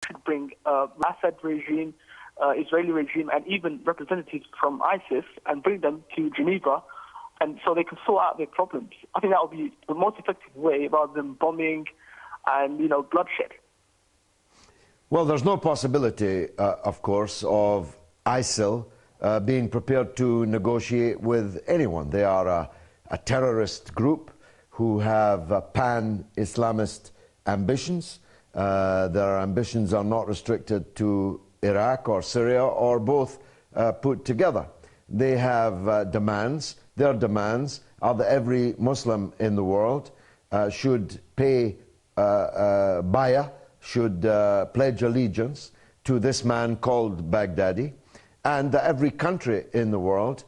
should bring Assad regime, Israeli regime, and even representatives from ISIS and bring them to Geneva, and so they can sort out their problems. I think that would be the most effective way rather than bombing and, bloodshed. Well, there's no possibility, of course, of ISIL being prepared to negotiate with anyone. They are a terrorist group who have pan-Islamist ambitions. Their ambitions are not restricted to Iraq or Syria or both put together. They have demands. Their demands are that every Muslim in the world should pay bayah, should pledge allegiance to this man called Baghdadi, and that every country in the world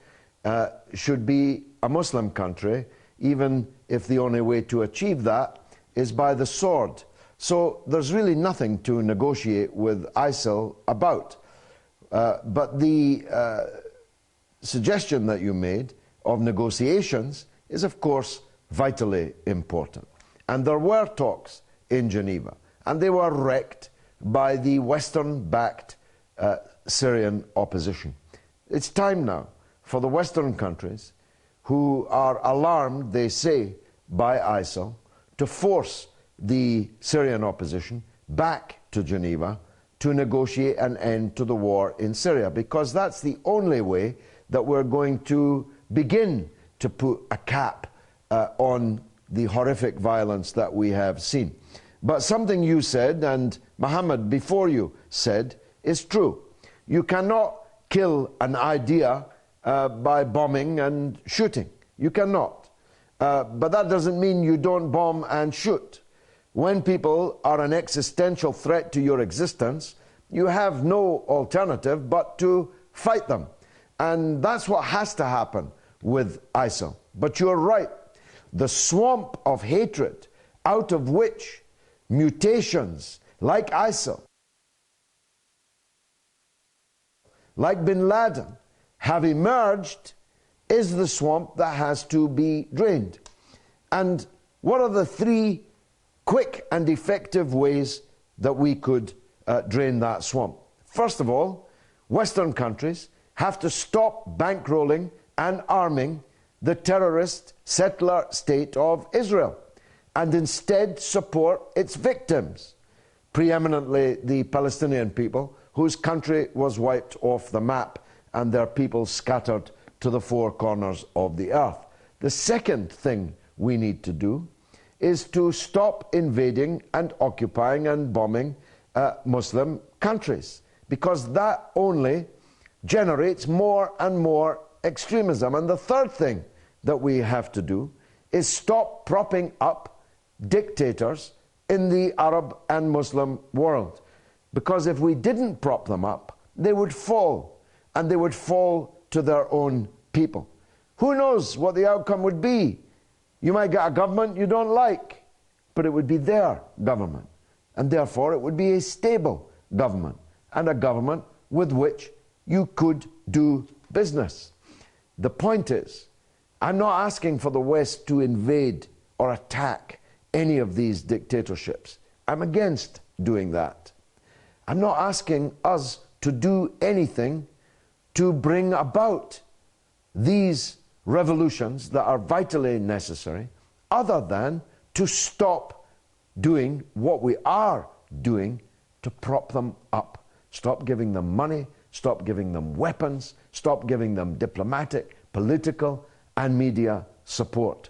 should be a Muslim country, even if the only way to achieve that is by the sword. So there's really nothing to negotiate with ISIL about. But the suggestion that you made of negotiations is, of course, vitally important. And there were talks in Geneva, and they were wrecked by the Western-backed Syrian opposition. It's time now for the Western countries, who are alarmed, they say, by ISIL, to force the Syrian opposition back to Geneva to negotiate an end to the war in Syria, because that's the only way that we're going to begin to put a cap on the horrific violence that we have seen. But something you said, and Mohammed before you said, is true. You cannot kill an idea by bombing and shooting. You cannot. But that doesn't mean you don't bomb and shoot. When people are an existential threat to your existence, you have no alternative but to fight them. And that's what has to happen with ISIL. But you're right. The swamp of hatred out of which mutations like ISIL, like bin Laden, have emerged is the swamp that has to be drained. And what are the three quick and effective ways that we could drain that swamp? First of all, Western countries have to stop bankrolling and arming the terrorist settler state of Israel and instead support its victims, preeminently the Palestinian people, whose country was wiped off the map and their people scattered to the four corners of the earth. The second thing we need to do is to stop invading and occupying and bombing Muslim countries, because that only generates more and more extremism. And the third thing that we have to do is stop propping up dictators in the Arab and Muslim world. Because if we didn't prop them up, they would fall, and they would fall to their own people. Who knows what the outcome would be? You might get a government you don't like, but it would be their government, and therefore it would be a stable government, and a government with which you could do business. The point is, I'm not asking for the West to invade or attack any of these dictatorships. I'm against doing that. I'm not asking us to do anything to bring about these revolutions that are vitally necessary, other than to stop doing what we are doing to prop them up. Stop giving them money, stop giving them weapons, stop giving them diplomatic, political, and media support.